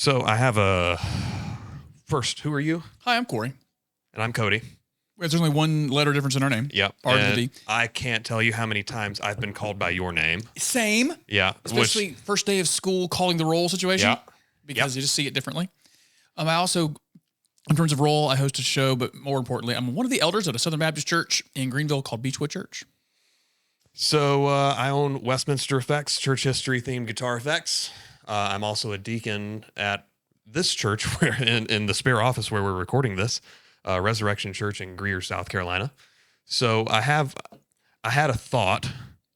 So I have a first. Who are you? Hi, I'm Cory. And I'm Cody. There's only one letter difference in our name. Yep. R to the And D. I can't tell you how many times I've been called by your name. Same. Yeah. Especially first day of school, calling the roll situation. Yeah. Because you just see it differently. I also, in terms of role, I host a show, but more importantly, I'm one of the elders at a Southern Baptist church in Greenville called Beechwood Church. So I own Westminster Effects, church history themed guitar effects. I'm also a deacon at this church where in the spare office where we're recording this, Resurrection Church in Greer, South Carolina. So I had a thought,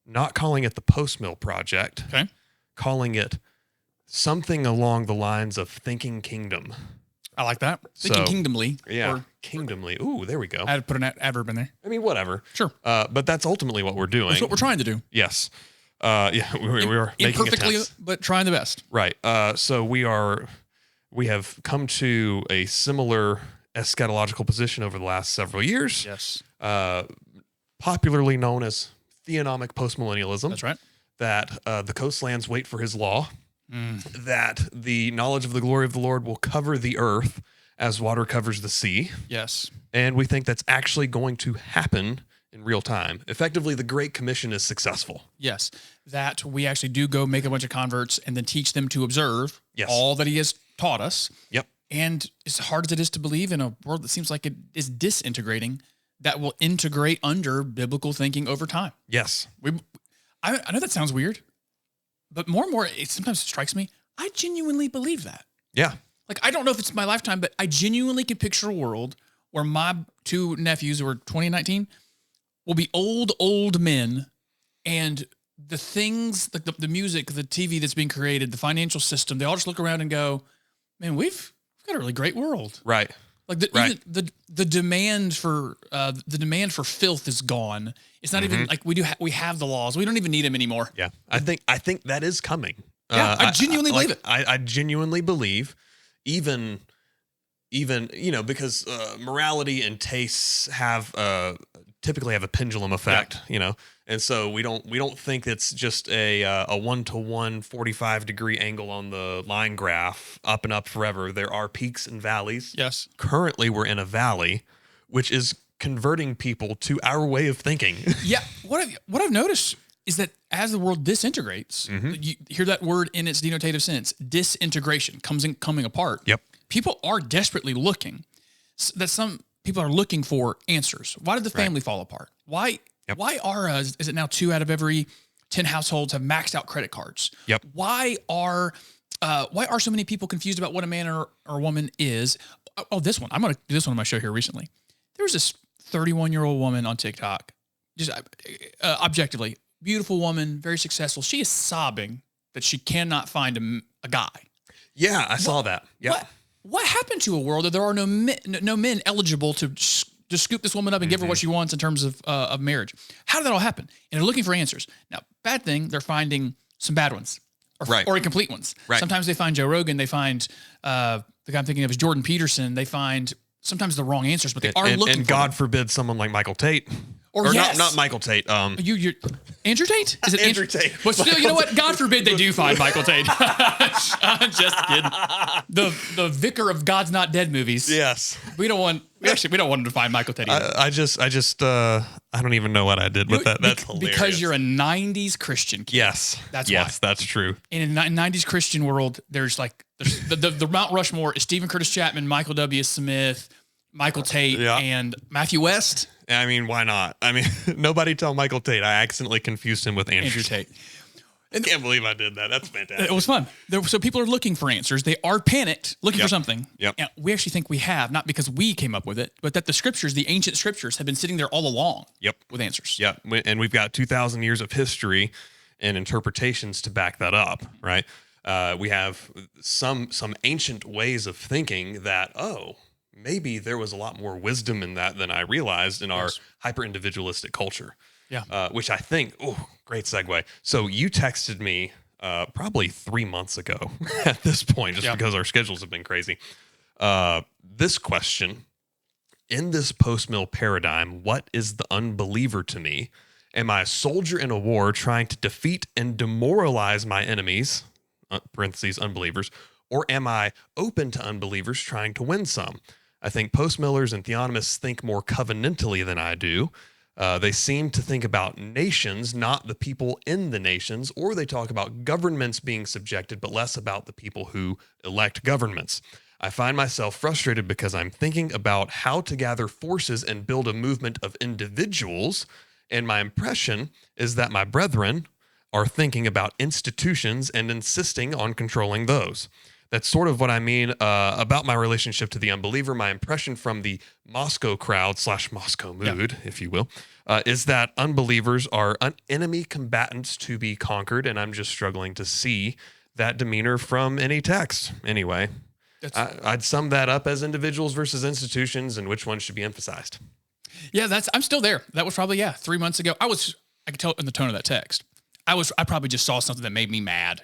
not calling it the Postmil Project, Okay. calling it something along the lines of Thinking Kingdom. I like that. Thinking kingdomly. Yeah, Or kingdomly. Ooh, there we go. I had to put an adverb in there. I mean, whatever. Sure. But that's ultimately what we're doing. That's what we're trying to do. Yes. Yeah, we are making Imperfectly, attempts. but trying the best. Right. So we have come to a similar eschatological position over the last several years. Yes. Popularly known as theonomic postmillennialism. That's right. That the coastlands wait for his law. That the knowledge of the glory of the Lord will cover the earth as water covers the sea. Yes. And we think that's actually going to happen in real time. Effectively, the Great Commission is successful. Yes. That we actually do go make a bunch of converts and then teach them to observe Yes. all that he has taught us. Yep. And as hard as it is to believe in a world that seems like it is disintegrating, that will integrate under biblical thinking over time. Yes. I know that sounds weird, but more and more, it sometimes strikes me, I genuinely believe that. Yeah. Like, I don't know if it's my lifetime, but I genuinely can picture a world where my two nephews who are 20 and 19 will be old men, and the things, like the music, the TV that's being created, the financial system, they all just look around and go, man, we've got a really great world. Right. Like even the demand for filth is gone. It's not even like we have the laws. We don't even need them anymore. Yeah. I think that is coming. Yeah, I genuinely believe it. I genuinely believe even because morality and tastes typically have a pendulum effect, and so we don't think it's just a 1-to-1 45-degree angle on the line graph up and up forever. There are peaks and valleys. Yes. Currently, we're in a valley, which is converting people to our way of thinking. Yeah. What I've noticed is that as the world disintegrates, you hear that word in its denotative sense, disintegration, coming apart. Yep. People are desperately looking. That some people are looking for answers. Why did the family fall apart? Why are is it now 2 out of every 10 households have maxed out credit cards? Yep. Why are so many people confused about what a man or a woman is? Oh, this one. I'm going to do this one on my show here recently. There was this 31-year-old woman on TikTok, just objectively beautiful woman, very successful. She is sobbing that she cannot find a guy. Yeah, I saw that. Yeah. What happened to a world that there are no men eligible to just scoop this woman up and give her what she wants in terms of marriage? How did that all happen? And they're looking for answers. Now, bad thing, they're finding some bad ones or incomplete ones. Right. Sometimes they find Joe Rogan. They find the guy I'm thinking of is Jordan Peterson. They find sometimes the wrong answers, but they are looking and for God them. forbid someone like Michael Tate. Or yes. not Michael Tate. You're Andrew Tate? Is it Andrew Tate? But still, you know what? God forbid they do find Michael Tate. I'm just kidding. The vicar of God's Not Dead movies. Yes. We don't want him to find Michael Tate either. I don't even know what I did with that. That's hilarious. Because you're a 90s Christian kid. Yes. That's why. why. That's true. In a 90s Christian world, there's the Mount Rushmore is Stephen Curtis Chapman, Michael W. Smith, Michael Tate, and Matthew West. I mean, why not? I mean, nobody tell Michael Tate. I accidentally confused him with Andrew Tate. I can't believe I did that. That's fantastic. It was fun. So people are looking for answers. They are panicked, looking for something. Yep. And we actually think we have, not because we came up with it, but that the scriptures, the ancient scriptures, have been sitting there all along. Yep. With answers. Yeah, and we've got 2,000 years of history and interpretations to back that up, right? We have some ancient ways of thinking that, maybe there was a lot more wisdom in that than I realized in our hyper-individualistic culture. Yeah. Which I think, great segue. So you texted me probably 3 months ago at this point, just because our schedules have been crazy. This question, in this post-mill paradigm, what is the unbeliever to me? Am I a soldier in a war trying to defeat and demoralize my enemies, parentheses, unbelievers, Or am I open to unbelievers trying to win some? I think post-millers and theonomists think more covenantally than I do. They seem to think about nations, not the people in the nations, or they talk about governments being subjected, but less about the people who elect governments. I find myself frustrated because I'm thinking about how to gather forces and build a movement of individuals, and my impression is that my brethren are thinking about institutions and insisting on controlling those. That's sort of what I mean about my relationship to the unbeliever. My impression from the Moscow crowd / Moscow mood, if you will, is that unbelievers are enemy combatants to be conquered, and I'm just struggling to see that demeanor from any text. Anyway, I'd sum that up as individuals versus institutions and which one should be emphasized. Yeah, I'm still there. That was probably 3 months ago. I could tell in the tone of that text. I probably just saw something that made me mad,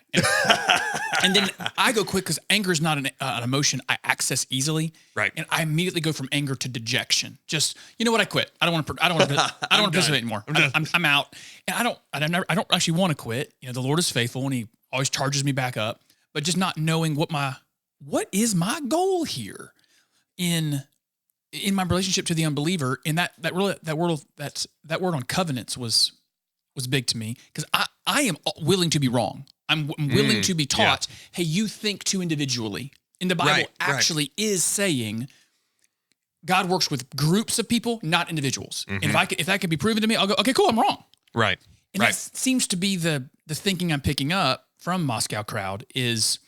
and then I go quick because anger is not an emotion I access easily. Right. And I immediately go from anger to dejection. Just, you know what? I quit. I don't want to participate anymore. I'm out, and I don't actually want to quit. You know, the Lord is faithful, and He always charges me back up. But just not knowing what is my goal here in my relationship to the unbeliever, and that word on covenants was big to me, because I am willing to be wrong. I'm willing to be taught, hey, you think too individually. And the Bible actually is saying God works with groups of people, not individuals. And if that can be proven to me, I'll go, okay, cool, I'm wrong. Right. And that seems to be the thinking I'm picking up from Moscow crowd is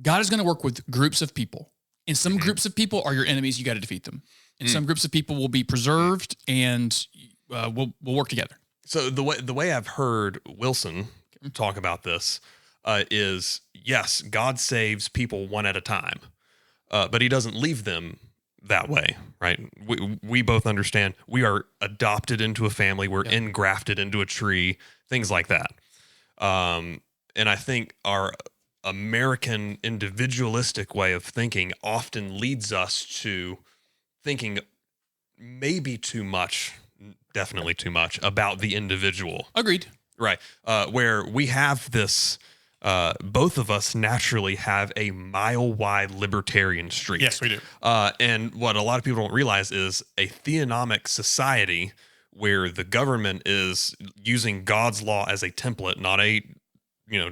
God is going to work with groups of people. And some groups of people are your enemies. You got to defeat them. And some groups of people will be preserved, and we'll work together. So the way I've heard Wilson talk about this is, yes, God saves people one at a time, but He doesn't leave them that way, right? We both understand we are adopted into a family, we're engrafted into a tree, things like that. And I think our American individualistic way of thinking often leads us to thinking maybe too much, definitely too much, about the individual. Agreed. Right. Where we have this, both of us naturally have a mile-wide libertarian streak. Yes, we do. And what a lot of people don't realize is a theonomic society where the government is using God's law as a template, not a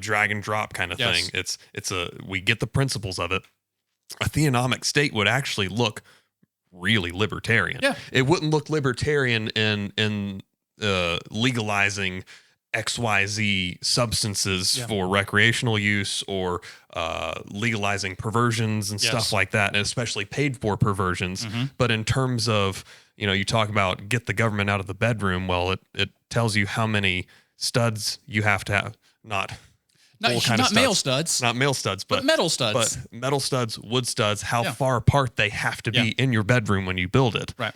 drag and drop kind of thing. We get the principles of it. A theonomic state would actually look really libertarian. Yeah. It wouldn't look libertarian in legalizing XYZ substances for recreational use, or legalizing perversions and stuff like that, and especially paid for perversions. But in terms of, you talk about get the government out of the bedroom, well, it tells you how many studs you have to have. Not male studs. Not male studs, but metal studs. But metal studs, wood studs, how far apart they have to be in your bedroom when you build it. Right.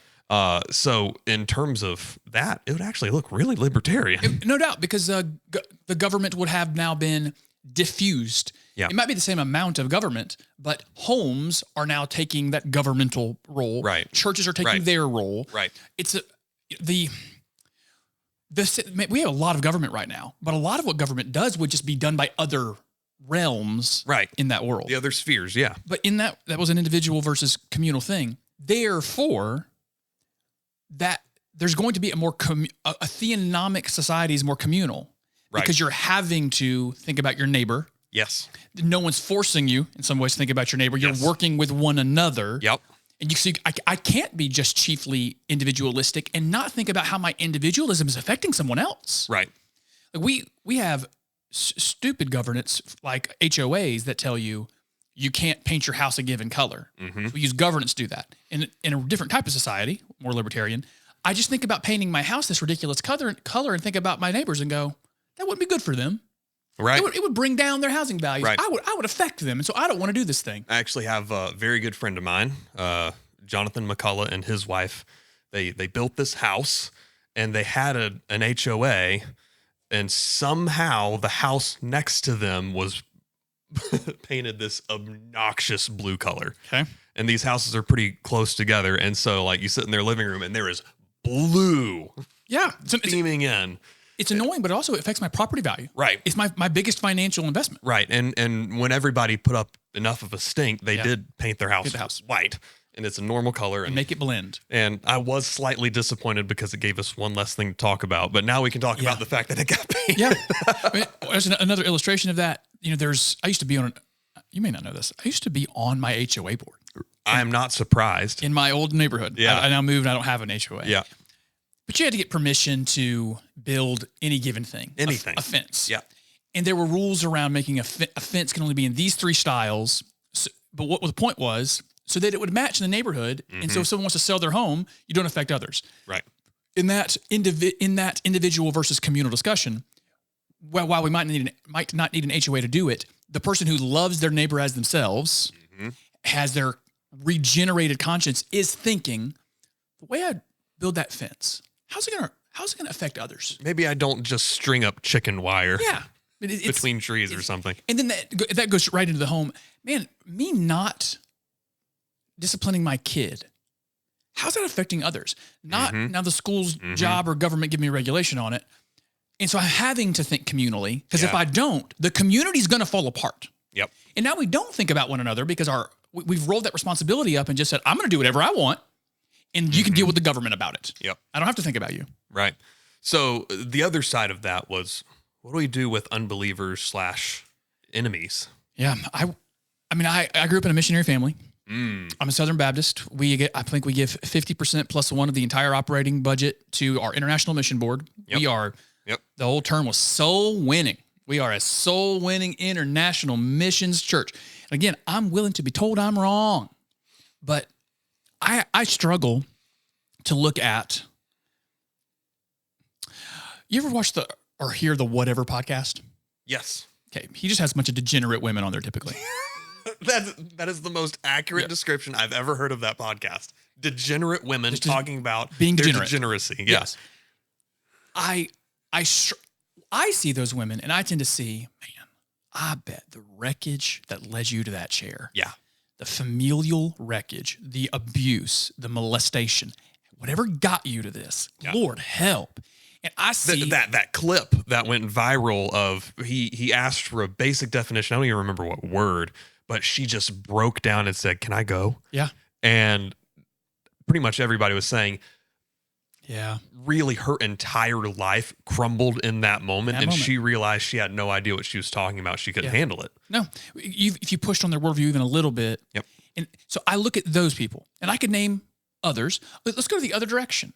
So in terms of that, it would actually look really libertarian. No doubt, because the government would have now been diffused. Yeah. It might be the same amount of government, but homes are now taking that governmental role. Right. Churches are taking their role. Right. We have a lot of government right now, but a lot of what government does would just be done by other realms in that world. The other spheres, yeah. But in that was an individual versus communal thing. Therefore, that there's going to be a theonomic society is more communal, because you're having to think about your neighbor. Yes. No one's forcing you in some ways to think about your neighbor. You're working with one another. Yep. And you see, I can't be just chiefly individualistic and not think about how my individualism is affecting someone else. Right. Like we have stupid governance like HOAs that tell you can't paint your house a given color. We use governance to do that. In a different type of society, more libertarian, I just think about painting my house this ridiculous color and think about my neighbors and go, that wouldn't be good for them. Right. It would bring down their housing values. Right. I would affect them. And so I don't want to do this thing. I actually have a very good friend of mine, Jonathan McCullough, and his wife. They built this house, and they had an HOA, and somehow the house next to them was painted this obnoxious blue color. Okay. And these houses are pretty close together. And so, like, you sit in their living room and there is blue Yeah. beaming in. It's annoying, but it also affects my property value. Right. It's my biggest financial investment. Right. And when everybody put up enough of a stink, they did paint their house, white. And it's a normal color. And make it blend. And I was slightly disappointed because it gave us one less thing to talk about. But now we can talk about the fact that it got painted. Yeah. I mean, there's another illustration of that. You know, I used to be on, you may not know this, I used to be on my HOA board. I am not surprised. In my old neighborhood. Yeah. I now moved and I don't have an HOA. Yeah. But you had to get permission to build any given thing. Anything. A fence. Yeah. And there were rules around making a fence can only be in these 3 styles. So, but what the point was, so that it would match in the neighborhood. And so if someone wants to sell their home, you don't affect others. Right. In that individual versus communal discussion, while we might not need an HOA to do it, the person who loves their neighbor as themselves has their regenerated conscience is thinking, the way I build that fence, how's it gonna affect others? Maybe I don't just string up chicken wire. Yeah. Between trees or something. And then that goes right into the home. Man, me not disciplining my kid, how's that affecting others? Not now the school's job or government give me regulation on it. And so I'm having to think communally, because if I don't, the community's going to fall apart. Yep. And now we don't think about one another because we've rolled that responsibility up and just said, I'm going to do whatever I want, and you can deal with the government about it. Yep. I don't have to think about you. Right. So the other side of that was, what do we do with unbelievers / enemies? Yeah. I grew up in a missionary family. I'm a Southern Baptist. I think we give 50% plus 1 of the entire operating budget to our international mission board. Yep. We are, the whole term was soul winning. We are a soul winning international missions church. And again, I'm willing to be told I'm wrong, but I struggle to look at, you ever watch or hear the Whatever podcast? Yes. Okay. He just has a bunch of degenerate women on there typically. That is the most accurate description I've ever heard of that podcast. Degenerate women talking about being their degenerate. degeneracy. Yes. I see those women and I tend to see, man, I bet the wreckage that led you to that chair. Yeah. The familial wreckage, the abuse, the molestation, whatever got you to this, Lord help. And I see that clip that went viral of he asked for a basic definition. I don't even remember what word, but she just broke down and said, "Can I go?" Yeah. And pretty much everybody was saying, yeah, really her entire life crumbled in that moment. She realized she had no idea what she was talking about. She couldn't handle it. No, if you pushed on their worldview even a little bit. Yep. And so I look at those people and I could name others. Let's go to the other direction.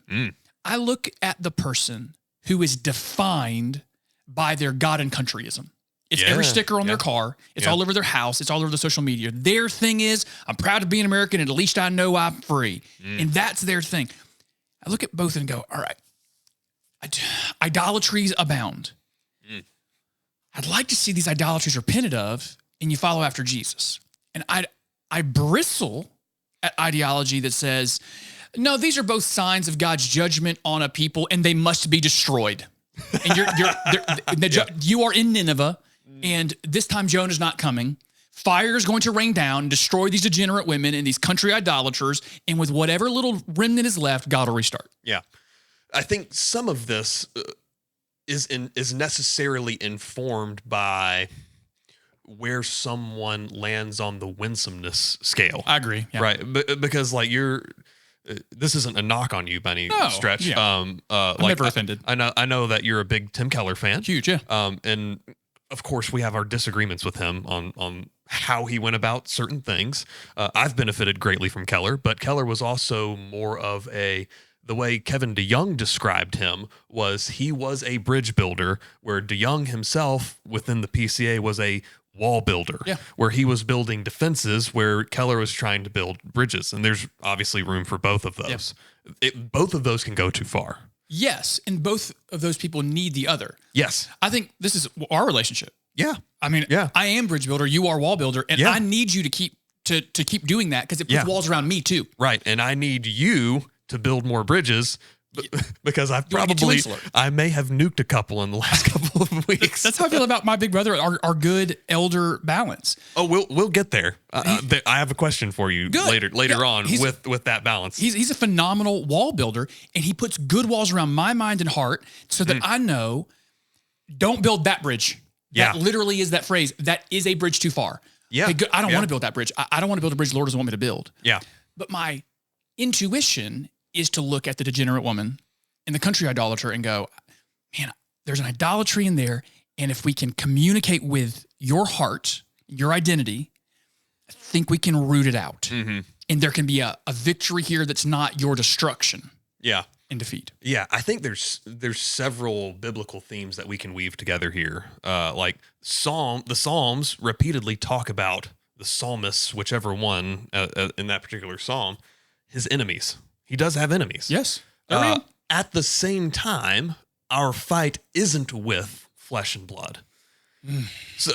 I look at the person who is defined by their God and countryism. It's every sticker on their car. It's all over their house. It's all over the social media. Their thing is, I'm proud to be an American and at least I know I'm free. And that's their thing. I look at both and go, all right, idolatries abound. I'd like to see these idolatries repented of and you follow after Jesus. And I bristle at ideology that says, no, these are both signs of God's judgment on a people and they must be destroyed. And you are in Nineveh and this time Jonah's not coming. Fire is going to rain down and destroy these degenerate women and these country idolaters. And with whatever little remnant is left, God will restart. Yeah. I think some of this is necessarily informed by where someone lands on the winsomeness scale. I agree. Yeah. Right. Because like this isn't a knock on you by any stretch. Yeah. I'm never offended. I know that you're a big Tim Keller fan. Huge, yeah. And of course we have our disagreements with him on how he went about certain things. I've benefited greatly from Keller, but Keller was also more of the way Kevin DeYoung described him was he was a bridge builder, where DeYoung himself within the PCA was a wall builder, where he was building defenses, where Keller was trying to build bridges. And there's obviously room for both of those. Both of those can go too far. Yes, and both of those people need the other. Yes. I think this is our relationship. Yeah. I mean, I am bridge builder, you are wall builder, and I need you to keep doing that because it puts walls around me too. Right, and I need you to build more bridges because I've You wanna get too probably, insular. I may have nuked a couple in the last couple of weeks. That's how I feel about my big brother, our good elder balance. Oh, we'll get there. I have a question for you Good. later Yeah, on with that balance. He's a phenomenal wall builder, and he puts good walls around my mind and heart so that I know, don't build that bridge. Yeah. That literally is that phrase. That is a bridge too far. Yeah. Hey, I don't Yeah. want to build that bridge. I don't want to build a bridge the Lord doesn't want me to build. Yeah. But my intuition is to look at the degenerate woman and the country idolater and go, man, there's an idolatry in there. And if we can communicate with your heart, your identity, I think we can root it out. Mm-hmm. And there can be a victory here that's not your destruction Yeah. and defeat. Yeah, I think there's several biblical themes that we can weave together here. Like the Psalms repeatedly talk about the psalmists, whichever one in that particular psalm, his enemies. He does have enemies. Yes. They're real. At the same time, our fight isn't with flesh and blood. So,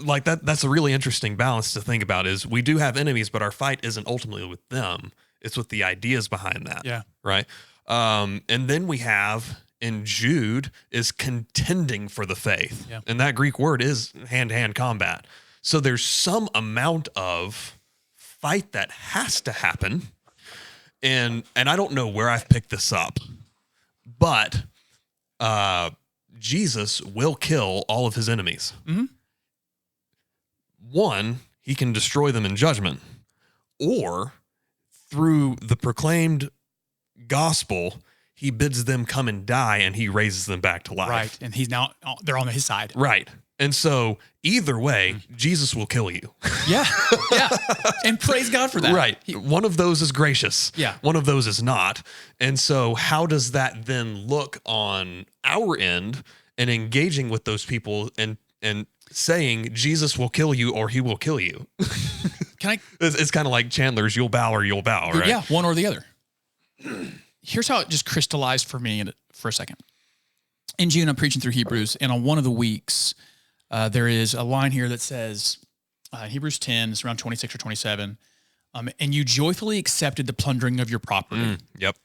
like that's a really interesting balance to think about. Is we do have enemies, but our fight isn't ultimately with them. It's with the ideas behind that. Yeah. Right. And then we have in Jude is contending for the faith. Yeah. And that Greek word is hand-to-hand combat. So there's some amount of fight that has to happen. And I don't know where I've picked this up, but Jesus will kill all of his enemies. Mm-hmm. One, he can destroy them in judgment, or through the proclaimed gospel, he bids them come and die and he raises them back to life. Right. And they're on his side. Right. And so either way, Jesus will kill you. Yeah. Yeah. And praise God for that. Right. One of those is gracious. Yeah. One of those is not. And so how does that then look on our end and engaging with those people and saying Jesus will kill you or he will kill you? Can I? It's kind of like Chandler's you'll bow or you'll bow, right? Yeah. One or the other. Here's how it just crystallized for me for a second. In June, I'm preaching through Hebrews, and on one of the weeks, there is a line here that says, Hebrews 10, it's around 26 or 27, and you joyfully accepted the plundering of your property. Yep.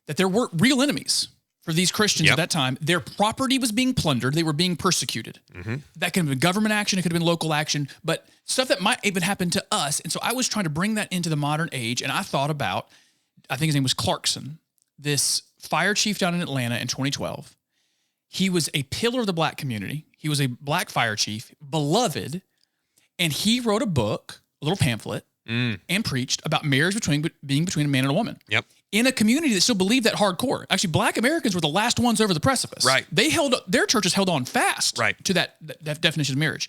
That there were real enemies for these Christians Yep. at that time. Their property was being plundered. They were being persecuted. That could have been government action. It could have been local action, but stuff that might even happen to us. And so I was trying to bring that into the modern age, and I thought about, I think his name was Clarkson, this fire chief down in Atlanta in 2012. He was a pillar of the black community. He was a black fire chief, beloved, and he wrote a book, a little pamphlet, and preached about marriage being between a man and a woman. Yep. In a community that still believed that hardcore. Actually, black Americans were the last ones over the precipice. Right. Their churches held on fast Right. to that definition of marriage.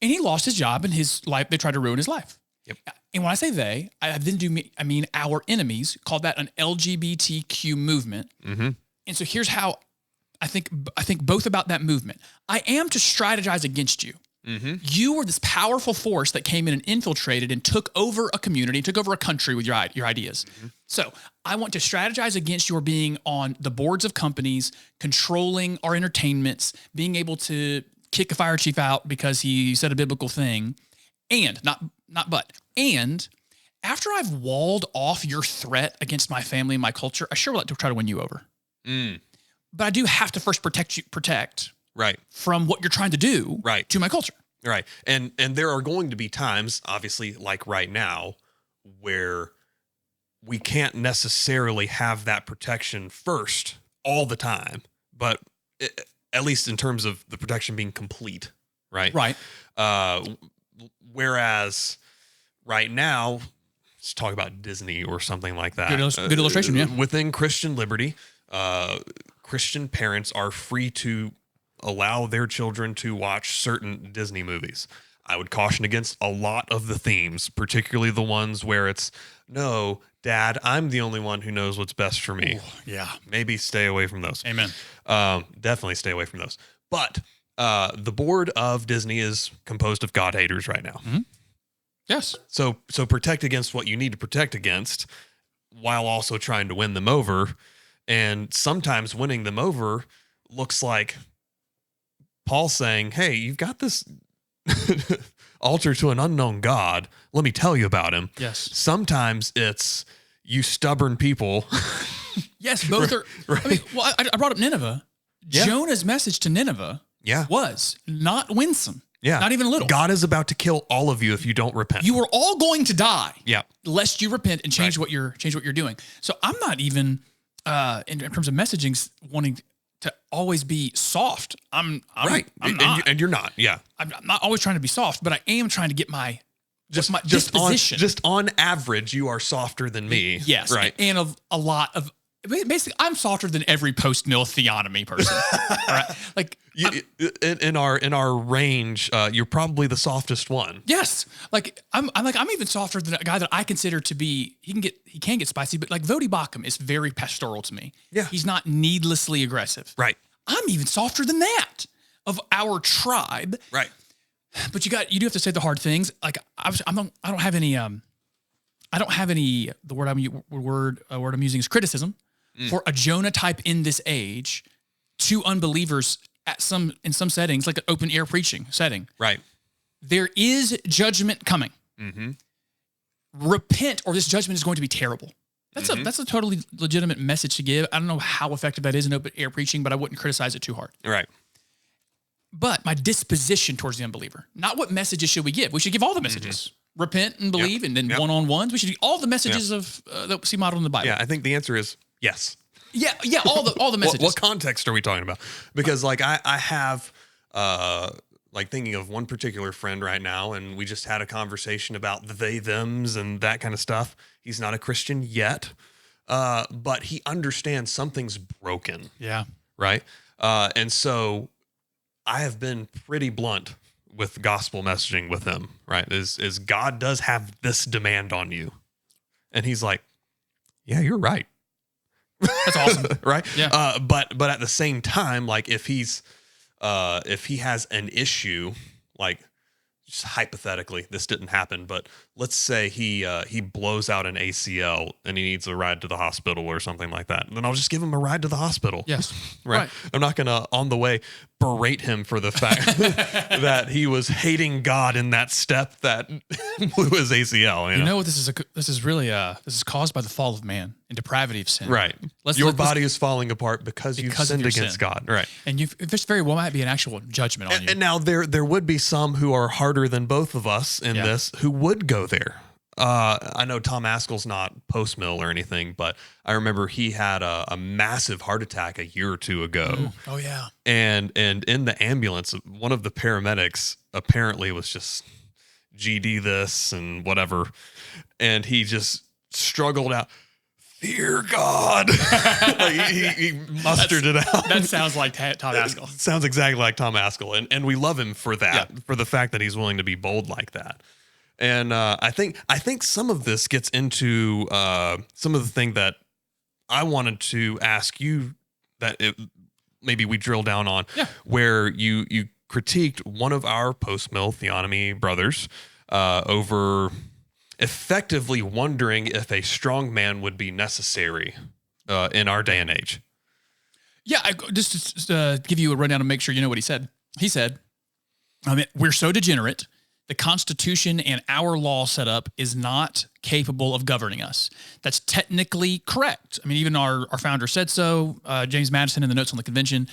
And he lost his job and his life. They tried to ruin his life. Yep. And when I say they, I mean our enemies called that an LGBTQ movement. Mm-hmm. And so here's how I think both about that movement. I am to strategize against you. Mm-hmm. You were this powerful force that came in and infiltrated and took over a community, took over a country with your ideas. Mm-hmm. So I want to strategize against your being on the boards of companies, controlling our entertainments, being able to kick a fire chief out because he said a biblical thing, and and after I've walled off your threat against my family and my culture, I sure would like to try to win you over. But I do have to first protect Right. from what you're trying to do Right. to my culture. Right. And there are going to be times, obviously, like right now, where we can't necessarily have that protection first all the time, but at least in terms of the protection being complete, right? Right. Whereas right now, let's talk about Disney or something like that. Good illustration, yeah. Within Christian liberty, Christian parents are free to allow their children to watch certain Disney movies. I would caution against a lot of the themes, particularly the ones where it's, no, Dad, I'm the only one who knows what's best for me. Ooh, yeah. Maybe stay away from those. Amen. Definitely stay away from those. But the board of Disney is composed of God haters right now. Mm-hmm. Yes. So protect against what you need to protect against while also trying to win them over. And sometimes winning them over looks like Paul saying, hey, you've got this altar to an unknown God. Let me tell you about him. Yes. Sometimes it's you stubborn people. Yes, both are. Right. I mean, well, I brought up Nineveh. Yeah. Jonah's message to Nineveh was not winsome. Yeah. Not even a little. God is about to kill all of you if you don't repent. You are all going to die. Yeah. Lest you repent and change what you're doing. So I'm not even in terms of messaging wanting to always be soft. I'm right. I'm not. And you're not. Yeah. I'm not always trying to be soft, but I am trying to get my disposition. Just on average, you are softer than me. Yes. Right. And a lot of basically, I'm softer than every post-mill theonomy person. All right. Like in our range, you're probably the softest one. yes. Like I'm even softer than a guy that I consider to be, he can get spicy, but like Vodi Bakum is very pastoral to me. Yeah. He's not needlessly aggressive. Right. I'm even softer than that of our tribe. Right. But you do have to say the hard things. Like I don't have any the word I'm using is criticism for a Jonah type in this age to unbelievers in some settings, like an open air preaching setting. Right. There is judgment coming. Mm-hmm. Repent, or this judgment is going to be terrible. That's a totally legitimate message to give. I don't know how effective that is in open air preaching, but I wouldn't criticize it too hard. Right. But my disposition towards the unbeliever, not what messages should we give. We should give all the messages. Repent and believe, and then one-on-ones. We should do all the messages of that we see modeled in the Bible. Yeah, I think the answer is yes. Yeah, all the messages. What context are we talking about? Because like I have like thinking of one particular friend right now, and we just had a conversation about the they thems and that kind of stuff. He's not a Christian yet, but he understands something's broken. Yeah. Right. And so I have been pretty blunt with gospel messaging with him. Right. Is God does have this demand on you, and he's like, yeah, you're right. That's awesome. Right. Yeah. But at the same time, like if he has an issue, like just hypothetically, this didn't happen, but let's say he blows out an ACL and he needs a ride to the hospital or something like that. Then I'll just give him a ride to the hospital. Yes. Right. I'm not going to on the way berate him for the fact that he was hating God in that step that blew his ACL. You know what this is? This is caused by the fall of man and depravity of sin. Right. Your body is falling apart because you've sinned against God. Right. And this very well might be an actual judgment on you. And now there would be some who are harder than both of us in this who would go there. I know Tom Askell's not post-mill or anything, but I remember he had a massive heart attack a year or two ago. Oh yeah. And in the ambulance, one of the paramedics apparently was just GD this and whatever. And he just struggled out, fear God. Like he mustered it out. That sounds like Tom Askell. Sounds exactly like Tom Askell. And we love him for that, for the fact that he's willing to be bold like that. And I think some of this gets into some of the thing that I wanted to ask you that maybe we drill down on, where you critiqued one of our post-mill theonomy brothers over effectively wondering if a strong man would be necessary in our day and age. Yeah, just to give you a rundown and make sure you know what he said. He said, we're so degenerate. The Constitution and our law setup is not capable of governing us. That's technically correct. I mean, even our founder said so. James Madison in the notes on the convention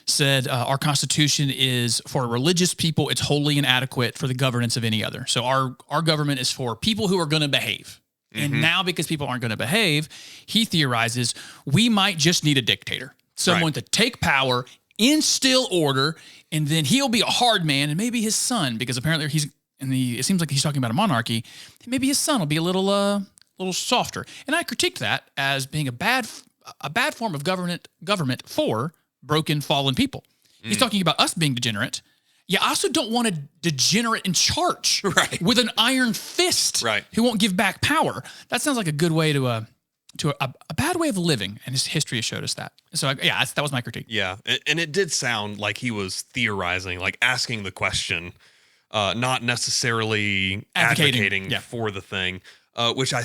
said our Constitution is for religious people. It's wholly inadequate for the governance of any other. So our government is for people who are going to behave. And now because people aren't going to behave, he theorizes we might just need a dictator, someone to take power, instill order, and then he'll be a hard man, and maybe his son, because apparently it seems like he's talking about a monarchy. Maybe his son will be a little softer. And I critiqued that as being a bad form of government for broken, fallen people. He's talking about us being degenerate. Yeah, I also don't want a degenerate in charge with an iron fist who won't give back power. That sounds like a good way to a bad way of living, and his history has showed us that. So that was my critique. Yeah, and it did sound like he was theorizing, like asking the question, not necessarily advocating for the thing, which I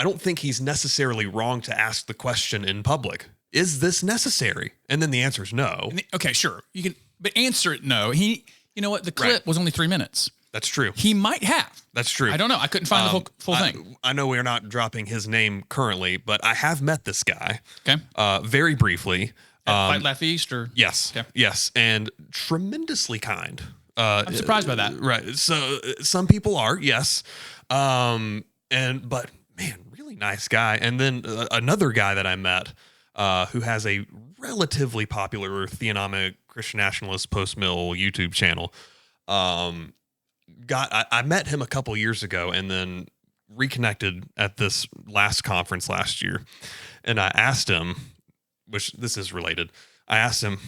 don't think he's necessarily wrong to ask the question in public. Is this necessary? And then the answer is no. Okay, sure. You can, but answer it no. You know what? The clip was only 3 minutes. That's true. He might have. That's true. I don't know. I couldn't find the full thing. I know we're not dropping his name currently, but I have met this guy. Okay. Very briefly. Fight Laugh East or? Yes. Okay. Yes. And tremendously kind. I'm surprised by that. Right. So some people are, yes. But man, really nice guy. And then another guy that I met who has a relatively popular theonomic Christian nationalist Postmil YouTube channel. I met him a couple years ago and then reconnected at this last conference last year. And I asked him, which this is related. I asked him,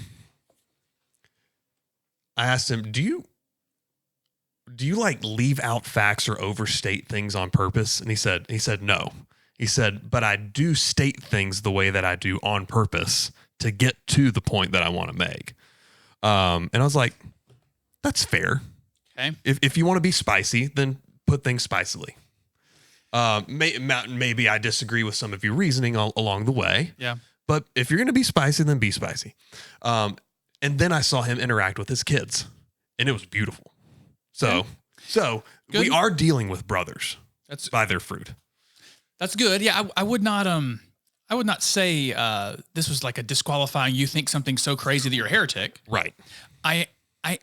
do you like leave out facts or overstate things on purpose? And he said, no. He said, but I do state things the way that I do on purpose to get to the point that I want to make. And I was like, that's fair. Okay. If you want to be spicy, then put things spicily. Maybe I disagree with some of your reasoning along the way. Yeah. But if you're going to be spicy, then be spicy. And then I saw him interact with his kids, and it was beautiful. So Good. we are dealing with brothers. That's by their fruit. That's good. Yeah, I would not say this was like a disqualifying. You think something so crazy that you're a heretic, right? I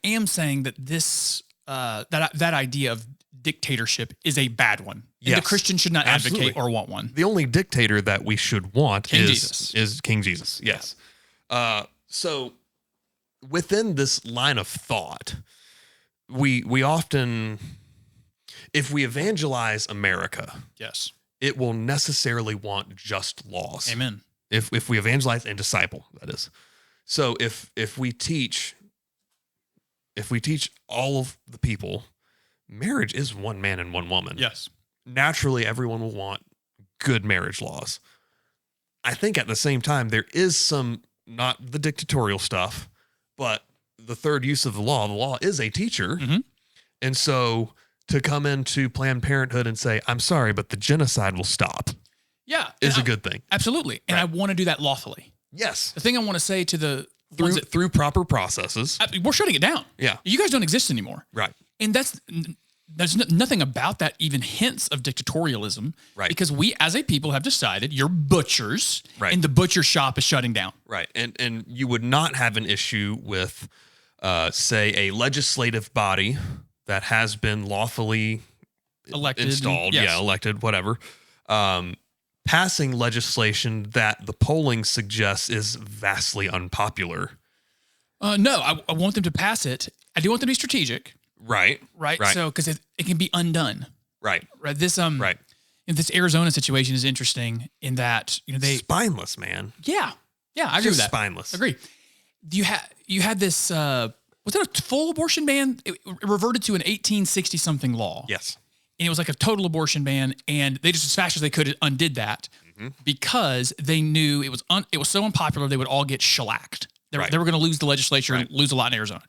am saying that this that idea of dictatorship is a bad one. Yes. The Christian should not Absolutely. advocate or want one. The only dictator that we should want is King Jesus. Yes. So within this line of thought, we often, if we evangelize America, yes, it will necessarily want just laws. Amen. If we evangelize and disciple, that is. So if we teach all of the people, marriage is one man and one woman. Yes. Naturally, everyone will want good marriage laws. I think at the same time, there is some, not the dictatorial stuff, but the third use of the law is a teacher. Mm-hmm. And so to come into Planned Parenthood and say, I'm sorry, but the genocide will stop. Yeah. Is a good thing. Absolutely. And I want to do that lawfully. Yes. The thing I want to say to the through proper processes. We're shutting it down. Yeah. You guys don't exist anymore. Right. And there's nothing about that even hints of dictatorialism. Right. Because we as a people have decided you're butchers. Right. And the butcher shop is shutting down. Right. And you would not have an issue with, say, a legislative body that has been lawfully Elected. installed. Yes. Yeah, elected, whatever. Passing legislation that the polling suggests is vastly unpopular. No, I want them to pass it. I do want them to be strategic. Right. Right. So, because it can be undone. Right. Right. This Right. This Arizona situation is interesting in that they spineless, man. Yeah, I agree with that. Spineless. Agree. You had this. Was it a full abortion ban? It reverted to an 1860 something law. Yes. And it was like a total abortion ban, and they just as fast as they could undid that because they knew it was so unpopular they would all get shellacked. They were going to lose the legislature and lose a lot in Arizona.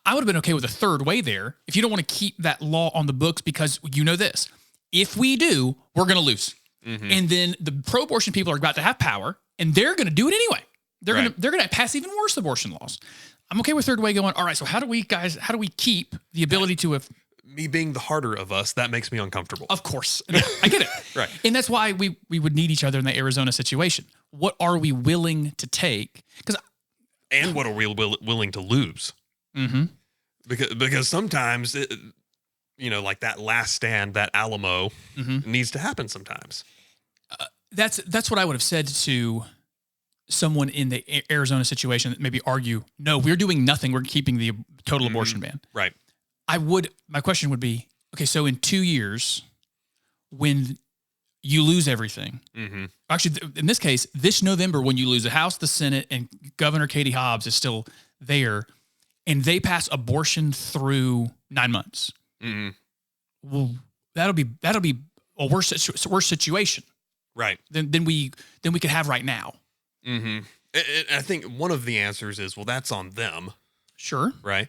I would have been okay with a third way there if you don't want to keep that law on the books because you know this. If we do, we're going to lose. Mm-hmm. And then the pro-abortion people are about to have power, and they're going to do it anyway. They're going to pass even worse abortion laws. I'm okay with third way going, all right, so how do we keep the ability to... Me being the harder of us, that makes me uncomfortable. Of course. I get it. Right. And that's why we would need each other in the Arizona situation. What are we willing to take? And what are we willing to lose? Mm-hmm. Because sometimes, like that last stand, that Alamo needs to happen sometimes. That's what I would have said to someone in the Arizona situation that maybe argue, no, we're doing nothing. We're keeping the total abortion ban. Right. My question would be, okay, so in 2 years, when you lose everything, actually, in this case, this November, when you lose the House, the Senate, and Governor Katie Hobbs is still there, and they pass abortion through 9 months. Mm-hmm. Well, that'll be a worse situation, right? Than we could have right now. Mm-hmm. I think one of the answers is, well, that's on them. Sure. Right.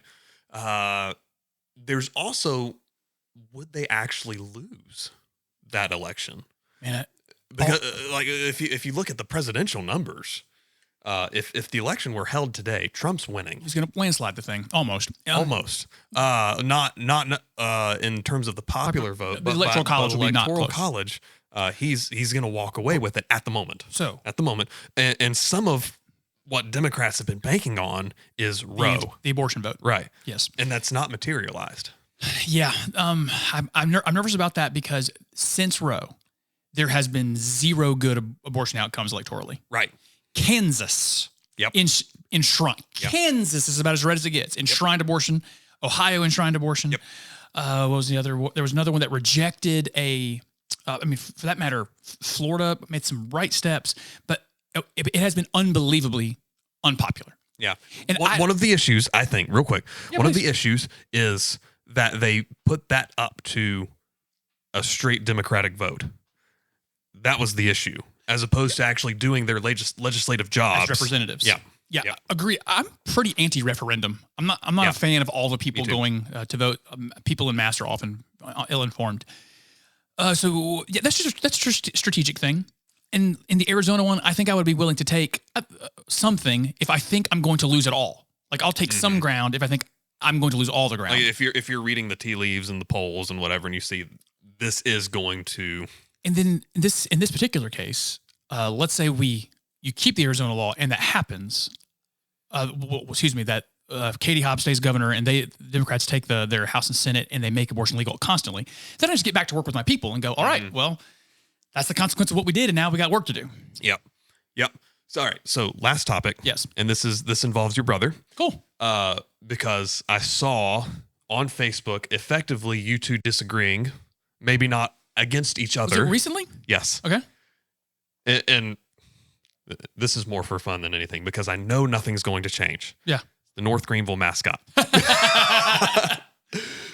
There's also, would they actually lose that election? Man, because if you look at the presidential numbers, if the election were held today, Trump's winning. He's going to landslide the thing almost. Almost. Not in terms of the popular vote, but electoral college will be not electoral close. college. He's going to walk away with it at the moment. So At the moment, and some of what Democrats have been banking on is Roe, the abortion vote. right? Yes. And that's not materialized. Yeah. I'm nervous about that because since Roe, there has been zero good abortion outcomes electorally. Right. Kansas. Yep. Enshrined. Yep. Kansas is about as red as it gets. Enshrined abortion. Ohio enshrined abortion. Yep. What was the other? There was another one that rejected for that matter, Florida made some right steps, but it has been unbelievably unpopular. Yeah. And One of the issues, I think, real quick, Yeah, one of please. the issues is that they put that up to a straight Democratic vote. That was the issue, as opposed to actually doing their legislative jobs. As representatives. Yeah. Yeah, Yeah. agree. I'm pretty anti-referendum. I'm not Yeah. a fan of all the people Me too. going to vote. People in mass are often ill-informed. So yeah, that's just a strategic thing. And in the Arizona one, I think I would be willing to take something if I think I'm going to lose it all. Like I'll take some ground if I think I'm going to lose all the ground. Like if you're reading the tea leaves and the polls and whatever, and you see this is going to, And then in this particular case, let's say you keep the Arizona law and that happens. That Katie Hobbs stays governor and the Democrats take their House and Senate and they make abortion legal constantly. Then I just get back to work with my people and go, all right, well, that's the consequence of what we did, and now we got work to do. Yep. So, all right. So last topic. Yes. And this involves your brother. Cool. Because I saw on Facebook effectively you two disagreeing, maybe not against each Was other. it recently? Yes. Okay. And this is more for fun than anything because I know nothing's going to change. Yeah. The North Greenville mascot.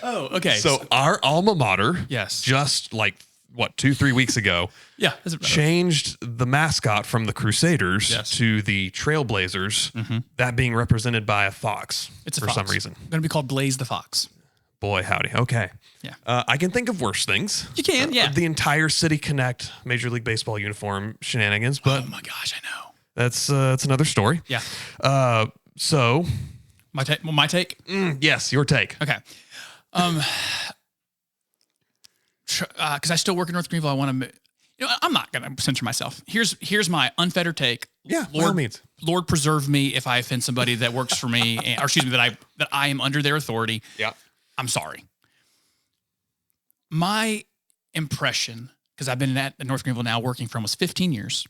Oh, okay. So our alma mater, Yes. just like 2-3 weeks ago, yeah. changed the mascot from the Crusaders Yes. to the Trailblazers, that being represented by a fox It's a for fox. some reason. Going to be called Blaze the Fox. Boy, howdy. Okay. Yeah. I can think of worse things. You can, yeah. The entire City Connect Major League Baseball uniform shenanigans, but Oh my gosh, I know. that's another story. Yeah. So, My take. yes, your take. Okay. Because I still work in North Greenville, I want to. I'm not going to censor myself. Here's my unfettered take. Yeah, by all means. Lord preserve me if I offend somebody that works for me, or excuse me, that I am under their authority. Yeah. I'm sorry. My impression, because I've been at North Greenville now working for almost 15 years,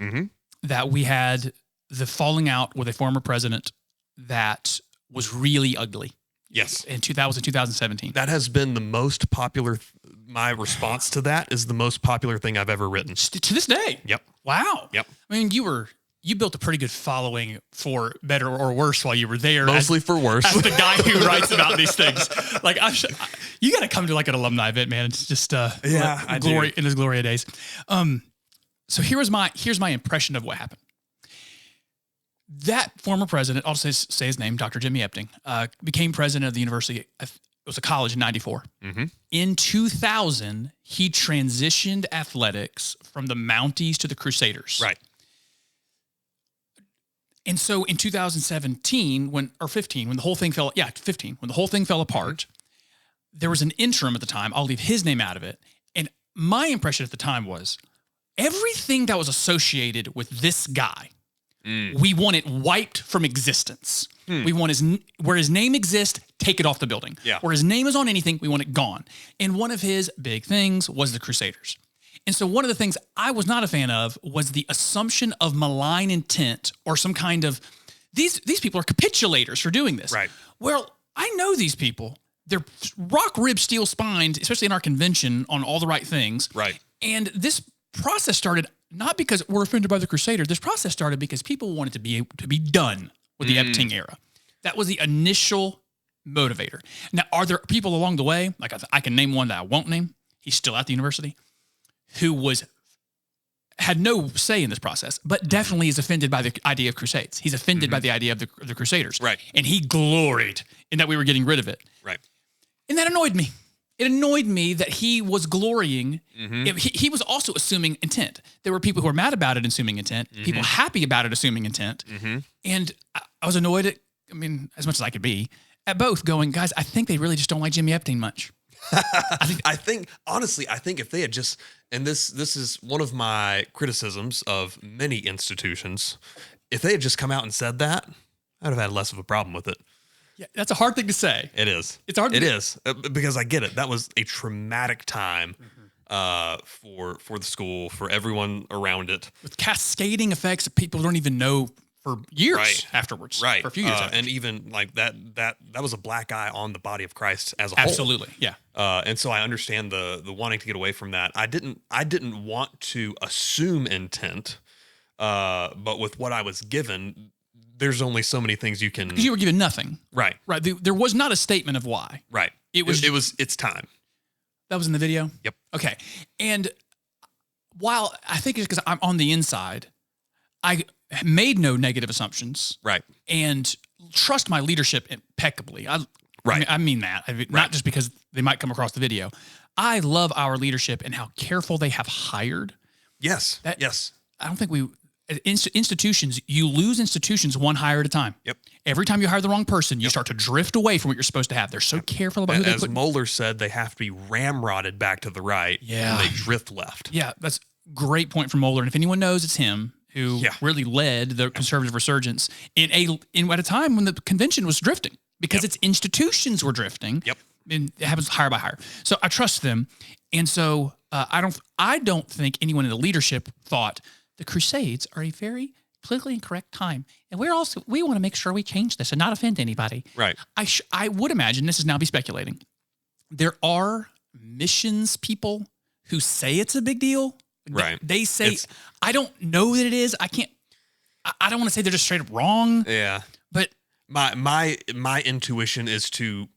that we had the falling out with a former president that was really ugly. Yes. In 2017. That has been the most popular. My response to that is the most popular thing I've ever written. To this day. Yep. Wow. Yep. I mean, you built a pretty good following for better or worse while you were there. Mostly for worse. As the guy who writes about these things. Like you got to come to like an alumni event, man. It's just I glory do. in his Gloria days. So here's my impression of what happened. That former president, I'll just say his name, Dr. Jimmy Epting, became president of the university. It was a college in '94. In 2000, he transitioned athletics from the Mounties to the Crusaders. Right. And so in 2017, when the whole thing fell apart, there was an interim at the time. I'll leave his name out of it. And my impression at the time was everything that was associated with this guy, we want it wiped from existence. We want where his name exists, take it off the building. Yeah. Where his name is on anything, we want it gone. And one of his big things was the Crusaders. And so one of the things I was not a fan of was the assumption of malign intent or some kind of these people are capitulators for doing this. Right. Well, I know these people. They're rock rib steel spined, especially in our convention on all the right things. Right. And this process started not because we're offended by the Crusaders. This process started because people wanted to be done with the Epting era. That was the initial motivator. Now, are there people along the way, like I can name one that I won't name, he's still at the university, who had no say in this process, but definitely is offended by the idea of crusades. He's offended by the idea of the Crusaders. Right. And he gloried in that we were getting rid of it. Right. And that annoyed me. It annoyed me that he was glorying. Mm-hmm. He was also assuming intent. There were people who were mad about it assuming intent, people happy about it assuming intent. And I was annoyed at, I mean, as much as I could be, at both going, guys, I think they really just don't like Jimmy Epstein much. I think honestly, I think if they had just, and this is one of my criticisms of many institutions, if they had just come out and said that, I'd have had less of a problem with it. Yeah, that's a hard thing to say. It is. It's hard. It is because I get it. That was a traumatic time for the school, for everyone around it, with cascading effects that people don't even know for years afterwards. Right. For a few years and even like that was a black eye on the body of Christ as a Absolutely. Yeah. whole. And so I understand the wanting to get away from that. I didn't want to assume intent, but with what I was given, there's only so many things you can. Because you were given nothing. Right. Right. There was not a statement of why. Right. It's time. That was in the video? Yep. Okay. And while I think it's because I'm on the inside, I made no negative assumptions. Right. And trust my leadership impeccably. Right. I mean that. Not just because they might come across the video. I love our leadership and how careful they have hired. Yes. Yes. I don't think institutions, you lose institutions one hire at a time. Yep. Every time you hire the wrong person, you start to drift away from what you're supposed to have. They're so careful about who they As put. Moeller said, they have to be ramrodded back to the right. Yeah. And they drift left. Yeah, that's a great point from Moeller. And if anyone knows, it's him who really led the conservative resurgence at a time when the convention was drifting because its institutions were drifting. Yep. And it happens hire by hire. So I trust them. And so I don't think anyone in the leadership thought the Crusades are a very politically incorrect time. And we want to make sure we change this and not offend anybody. Right. I would imagine, this is now be speculating, there are missions people who say it's a big deal. Right. They say, I don't know that it is. I don't want to say they're just straight up wrong. Yeah. But my intuition is to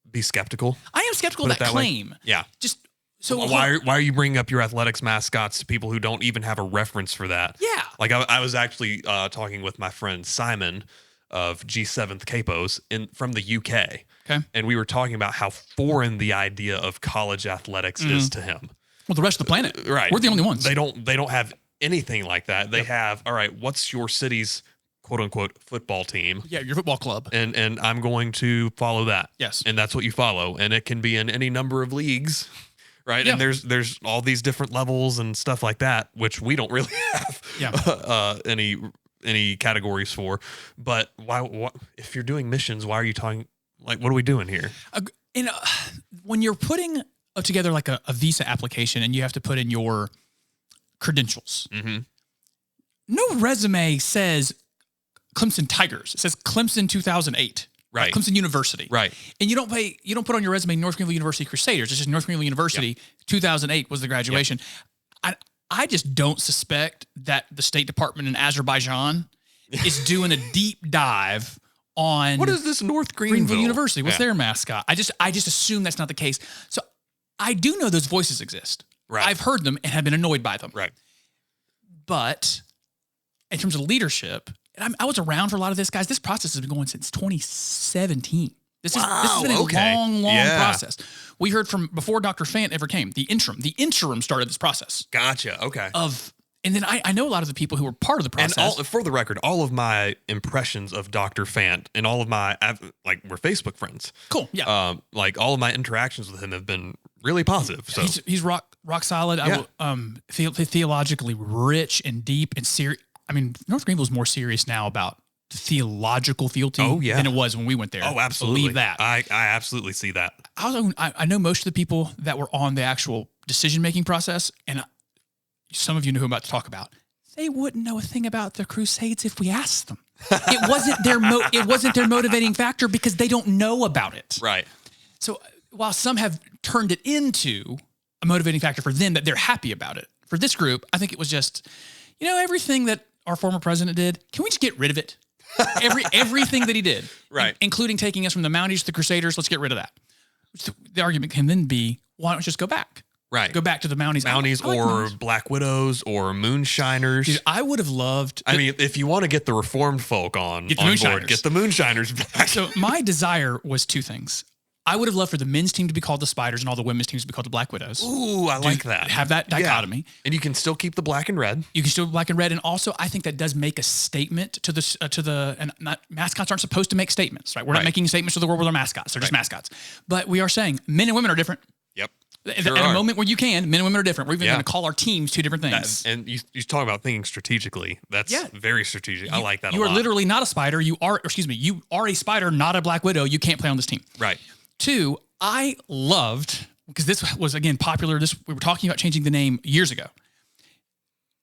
be skeptical. I am skeptical of that claim. Way. Yeah. Just so why are you bringing up your athletics mascots to people who don't even have a reference for that? Yeah. Like I was actually talking with my friend Simon of G7th Capos from the UK. Okay. And we were talking about how foreign the idea of college athletics is to him. Well, the rest of the planet. Right. We're the only ones. They don't have anything like that. They have, all right, what's your city's quote unquote football team? Yeah, your football club. And I'm going to follow that. Yes. And that's what you follow. And it can be in any number of leagues. Right. Yeah. And there's all these different levels and stuff like that, which we don't really have any categories for. But why if you're doing missions, why are you talking, like, what are we doing here? When you're putting together like a visa application and you have to put in your credentials, no resume says Clemson Tigers. It says Clemson 2008. Right. Clemson University. Right. And you don't put on your resume North Greenville University Crusaders. It's just North Greenville University, 2008 was the graduation. I just don't suspect that the State Department in Azerbaijan is doing a deep dive on what is this North Greenville University? What's their mascot? I just assume that's not the case. So I do know those voices exist. Right. I've heard them and have been annoyed by them. Right. But in terms of leadership, and I was around for a lot of this, guys. This process has been going since 2017. This has been a long process. We heard from before Dr. Fant ever came. The interim started this process. Gotcha. Okay. And then I know a lot of the people who were part of the process. And for the record, all of my impressions of Dr. Fant and all of my we're Facebook friends. Cool. Yeah. Like all of my interactions with him have been really positive. So he's rock solid. Yeah. Theologically rich and deep and serious. I mean, North Greenville is more serious now about the theological fealty than it was when we went there. Oh, absolutely. Believe that. I absolutely see that. I know most of the people that were on the actual decision-making process, and some of you know who I'm about to talk about. They wouldn't know a thing about the Crusades if we asked them. It wasn't their motivating factor because they don't know about it. Right. So while some have turned it into a motivating factor for them that they're happy about it, for this group, I think it was just, everything that our former president did, can we just get rid of it? Everything that he did, right, including taking us from the Mounties to the Crusaders, let's get rid of that. The argument can then be, why don't we just go back? Right. Go back to the Mounties. Mounties or Black Widows or Moonshiners. Dude, I would have loved... I mean, if you want to get the Reformed folk on board, get the Moonshiners back. So my desire was two things. I would have loved for the men's team to be called the Spiders and all the women's teams to be called the Black Widows. Ooh, I like that. Have that dichotomy. Yeah. And you can still keep the black and red. You can still have black and red, and also I think that does make a statement to the and not, mascots aren't supposed to make statements, right? We're not making statements to the world with our mascots; they're just mascots. But we are saying men and women are different. Yep. At a moment where you can, men and women are different. We're even going to call our teams two different things. And you talk about thinking strategically. That's very strategic. I like that a lot. You are literally not a spider. You are a spider, not a Black Widow. You can't play on this team. Right. 2, I loved, because this was, again, popular. We were talking about changing the name years ago.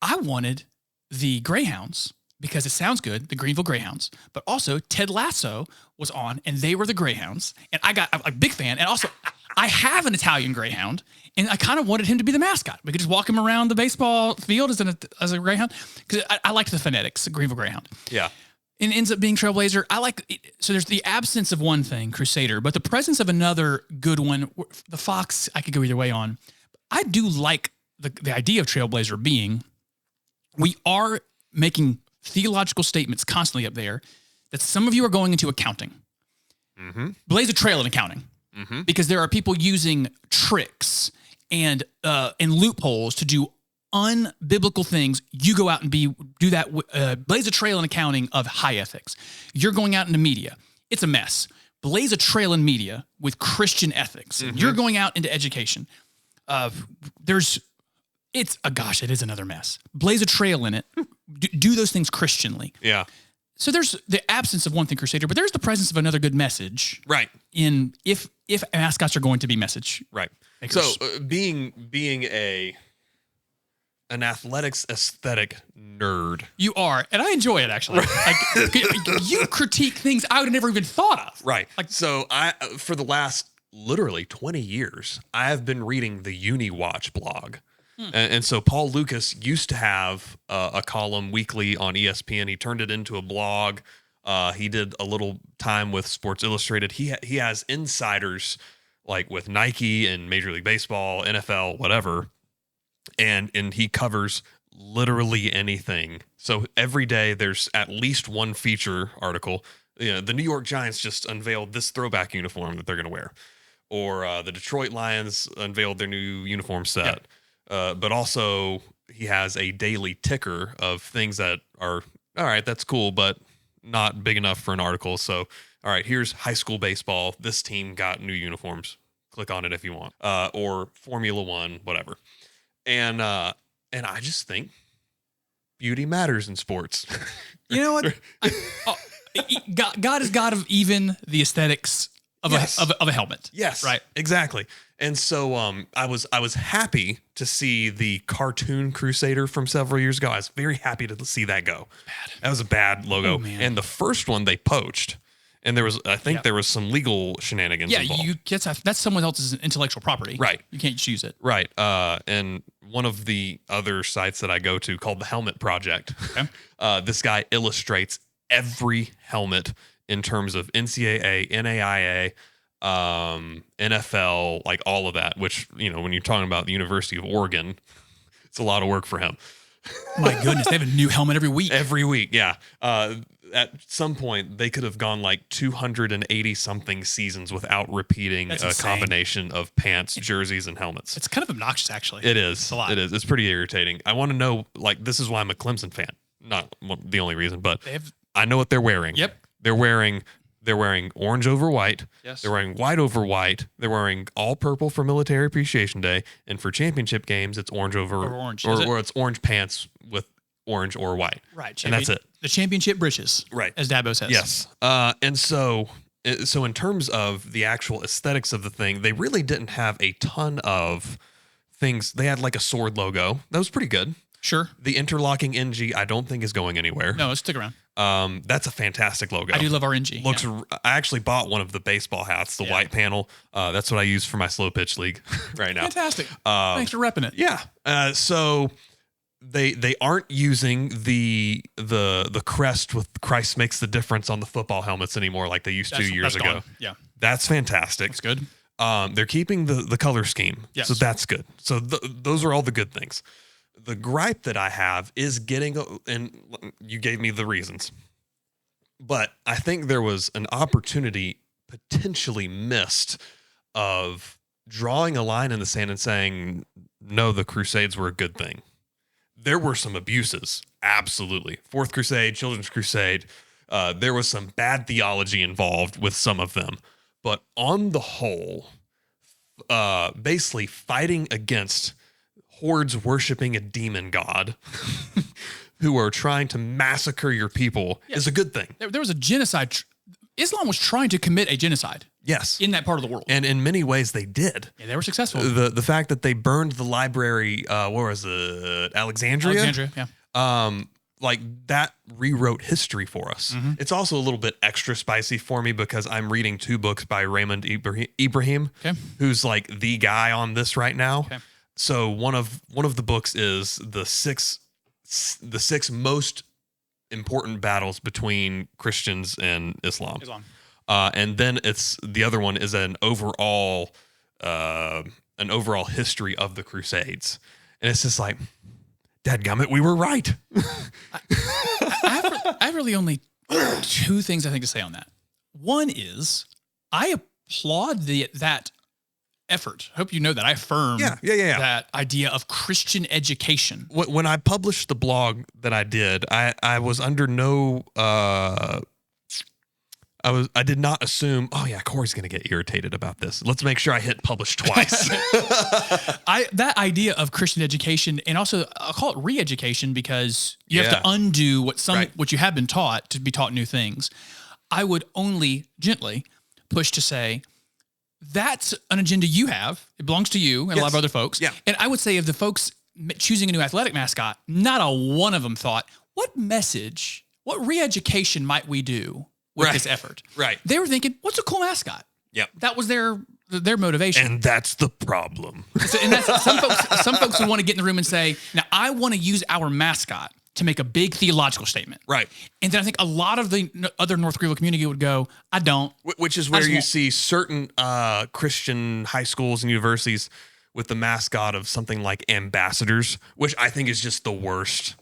I wanted the Greyhounds, because it sounds good, the Greenville Greyhounds, but also Ted Lasso was on, and they were the Greyhounds. And I'm a big fan. And also, I have an Italian Greyhound, and I kind of wanted him to be the mascot. We could just walk him around the baseball field as a Greyhound, because I liked the phonetics, the Greenville Greyhound. Yeah. And it ends up being Trailblazer. I like it. So there's the absence of one thing, Crusader, but the presence of another good one. The Fox, I could go either way on. I do like the idea of Trailblazer being, we are making theological statements constantly up there that some of you are going into accounting. Mm-hmm. Blaze a trail in accounting. Mm-hmm. Because there are people using tricks and loopholes to do unbiblical things. You go out and do that. Blaze a trail in accounting of high ethics. You're going out into media. It's a mess. Blaze a trail in media with Christian ethics. Mm-hmm. You're going out into education. It is another mess. Blaze a trail in it. Do those things Christianly. Yeah. So there's the absence of one thing, Crusader, but there's the presence of another good message. Right. In if mascots are going to be message. Right. Makers. So being an athletics aesthetic nerd. You are, and I enjoy it actually. Like, you critique things I would have never even thought of. Right. So for the last literally 20 years, I have been reading the UniWatch blog. And so Paul Lucas used to have a column weekly on ESPN. He turned it into a blog. He did a little time with Sports Illustrated. He has insiders like with Nike and Major League Baseball, NFL, whatever. And he covers literally anything. So every day there's at least one feature article. You know, the New York Giants just unveiled this throwback uniform that they're going to wear. Or the Detroit Lions unveiled their new uniform set. Yep. But also he has a daily ticker of things that are, all right, that's cool, but not big enough for an article. So, all right, here's high school baseball. This team got new uniforms. Click on it if you want. Or Formula One, whatever. And I just think beauty matters in sports. You know what? God is God of even the aesthetics of a helmet. Yes. Right. Exactly. And so I was happy to see the cartoon Crusader from several years ago. I was very happy to see that go. That was a bad logo. Oh, and the first one they poached. And there was some legal shenanigans involved. That's someone else's intellectual property. Right. You can't just use it. Right. And one of the other sites that I go to called the Helmet Project, this guy illustrates every helmet in terms of NCAA, NAIA, NFL, like all of that, which, you know, when you're talking about the University of Oregon, it's a lot of work for him. My goodness, they have a new helmet every week. Every week, yeah. At some point, they could have gone like 280 something seasons without repeating combination of pants, jerseys, and helmets. It's kind of obnoxious, actually. It is. It's a lot. It is. It's pretty irritating. I want to know, like, this is why I'm a Clemson fan. Not the only reason, but I know what they're wearing. Yep. They're wearing orange over white. Yes. They're wearing white over white. They're wearing all purple for Military Appreciation Day, and for championship games, it's orange over orange, or it's orange pants with orange or white. Right. And that's it. The championship britches. Right. As Dabo says. Yes. And so in terms of the actual aesthetics of the thing, they really didn't have a ton of things. They had like a sword logo. That was pretty good. Sure. The interlocking NG, I don't think is going anywhere. No, stick around. That's a fantastic logo. I do love our NG. I actually bought one of the baseball hats, the white panel. That's what I use for my slow pitch league right now. Fantastic. Thanks for repping it. Yeah. So they aren't using the crest with Christ makes the difference on the football helmets anymore like they used to years ago. Gone. Yeah. That's fantastic. That's good. They're keeping the color scheme. Yes. So that's good. So those are all the good things. The gripe that I have is and you gave me the reasons, but I think there was an opportunity potentially missed of drawing a line in the sand and saying, no, the Crusades were a good thing. There were some abuses, absolutely. Fourth Crusade, Children's Crusade, there was some bad theology involved with some of them. But on the whole, basically fighting against hordes worshiping a demon god who are trying to massacre your people is a good thing. There was a genocide. Islam was trying to commit a genocide. Yes. In that part of the world. And in many ways they did. Yeah, they were successful. The fact that they burned the library, what was it, Alexandria? Alexandria, yeah. Like that rewrote history for us. Mm-hmm. It's also a little bit extra spicy for me because I'm reading 2 books by Raymond Ibrahim, who's like the guy on this right now. Okay. So one of the books is the six most important battles between Christians and Islam. And then the other one is an overall history of the Crusades. And it's just like, dadgummit, we were right. I have really only 2 things I think to say on that. One is I applaud that effort. I hope you know that. I affirm that idea of Christian education. When I published the blog that I did, I was under no I did not assume, oh yeah, Cory's going to get irritated about this. Let's make sure I hit publish twice. That idea of Christian education, and also I'll call it re-education because you have to undo what you have been taught to be taught new things. I would only gently push to say that's an agenda you have. It belongs to you and a lot of other folks. Yeah. And I would say of the folks choosing a new athletic mascot, not a one of them thought, what message, what re-education might we do with this effort? Right. They were thinking, what's a cool mascot? Yep. That was their motivation. And that's the problem. Some folks would want to get in the room and say, now I want to use our mascot to make a big theological statement. Right. And then I think a lot of the other North Greenville community would go, I don't. Which is where you see certain Christian high schools and universities with the mascot of something like ambassadors, which I think is just the worst.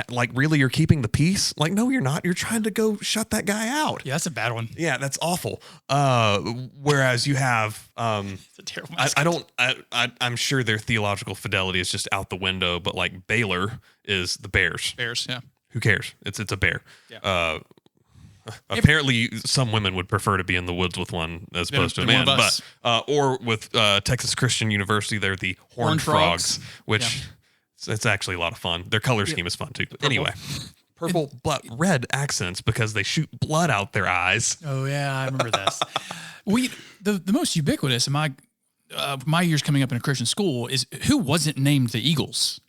Like, really, you're keeping the peace? Like, no, you're not. You're trying to go shut that guy out. Yeah, that's a bad one. Yeah, that's awful. Whereas you have, it's a terrible mascot. I'm sure their theological fidelity is just out the window, but like Baylor is the Bears. Bears, yeah. Who cares? It's a bear. Yeah. Apparently, some women would prefer to be in the woods with one as opposed to a man. But or with Texas Christian University, they're the Horned Frogs, which it's actually a lot of fun. Their color scheme is fun too. But anyway, purple but red accents because they shoot blood out their eyes. Oh yeah, I remember this. The most ubiquitous in my years coming up in a Christian school is who wasn't named the Eagles.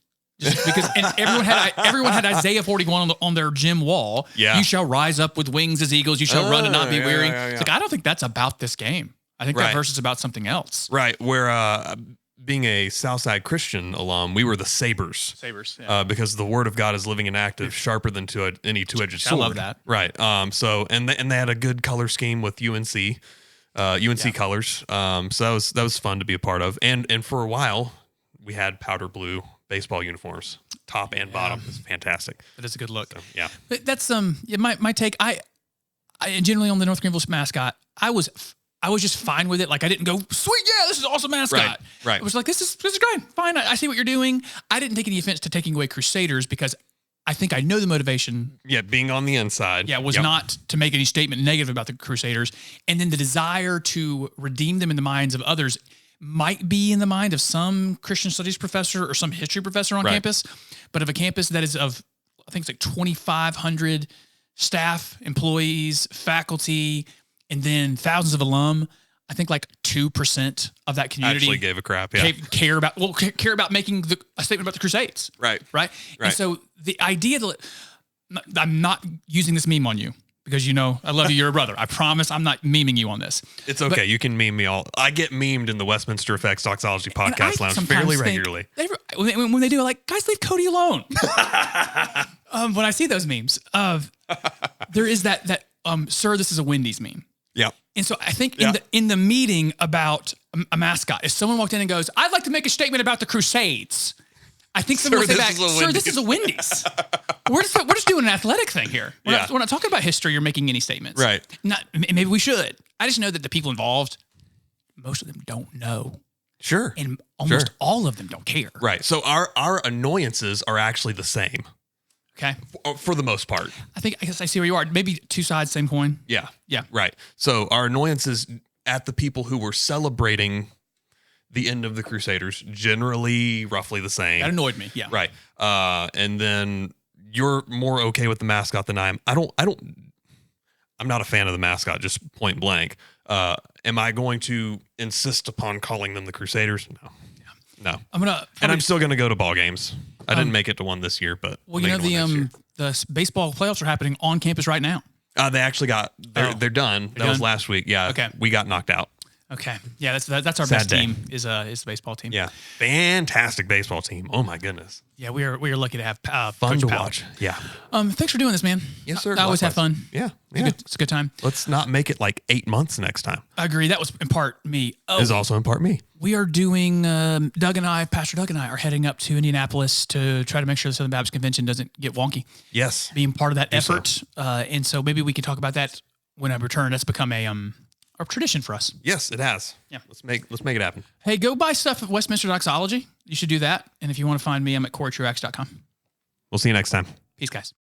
Just because, and everyone had Isaiah 41 on their gym wall. Yeah. You shall rise up with wings as eagles. You shall run and not be weary. Yeah. It's like, I don't think that's about this game. I think that verse is about something else. Right. Where being a Southside Christian alum, we were the Sabers. Because the word of God is living and active, sharper than any two-edged sword. I love that. Right. So they had a good color scheme with UNC colors. So that was fun to be a part of. And for a while, we had powder blue baseball uniforms, top and bottom. It's fantastic. That is a good look. So, yeah. But that's my take. I generally on the North Greenville mascot, I was just fine with it. Like I didn't go, sweet, yeah, this is an awesome mascot. Right. It was like, this is great. Fine. I see what you're doing. I didn't take any offense to taking away Crusaders because I think I know the motivation. Yeah, being on the inside. Yeah, was not to make any statement negative about the Crusaders. And then the desire to redeem them in the minds of others might be in the mind of some Christian studies professor or some history professor on campus, but of a campus that is of, I think it's like 2,500 staff, employees, faculty, and then thousands of alum. I think like 2% of that community actually gave a crap. Yeah. care about making a statement about the Crusades. Right. And so the idea that I'm not using this meme on you, because I love you, you're a brother. I promise I'm not memeing you on this. It's okay. But you can meme me all. I get memed in the Westminster Effects Doxology Podcast Lounge fairly regularly. When they do it, like, guys, leave Cody alone. When I see those memes, there is that sir, this is a Wendy's meme. Yeah. And so I think in the meeting about a mascot, if someone walked in and goes, I'd like to make a statement about the Crusades, I think someone will say back, this is a sir, this is a Wendy's. We're just doing an athletic thing here. We're not talking about history or making any statements. Right. Maybe we should. I just know that the people involved, most of them don't know. Sure. And almost all of them don't care. Right. So our annoyances are actually the same. Okay. For the most part. I guess I see where you are. Maybe two sides, same coin. Yeah. Yeah. Right. So our annoyances at the people who were celebrating the end of the Crusaders, generally roughly the same. That annoyed me. Yeah. Right. And then you're more okay with the mascot than I am. I'm not a fan of the mascot, just point blank. Am I going to insist upon calling them the Crusaders? No. No. I'm still going to go to ball games. I didn't make it to one this year, but well, you know, the baseball playoffs are happening on campus right now. They actually they're done. That was last week. Yeah. Okay. We got knocked out. Okay. Yeah, that's our Sad best day. team is the baseball team. Yeah. Fantastic baseball team. Oh my goodness. Yeah, we are lucky to have Fun Coach to Powell. watch. Yeah. Thanks for doing this, man. Yes, sir. I always have fun. Yeah. It's a good time. Let's not make it like 8 months next time. I agree. That was in part me. Oh, Is also in part me. we are doing Pastor Doug and I are heading up to Indianapolis to try to make sure the Southern Baptist Convention doesn't get wonky. Yes. Being part of that effort. And so maybe we can talk about that when I return. That's become a tradition for us. Yes, it has. Yeah. Let's make it happen. Hey, go buy stuff at Westminster Doxology. You should do that. And if you want to find me, I'm at CoryTruax.com. We'll see you next time. Peace, guys.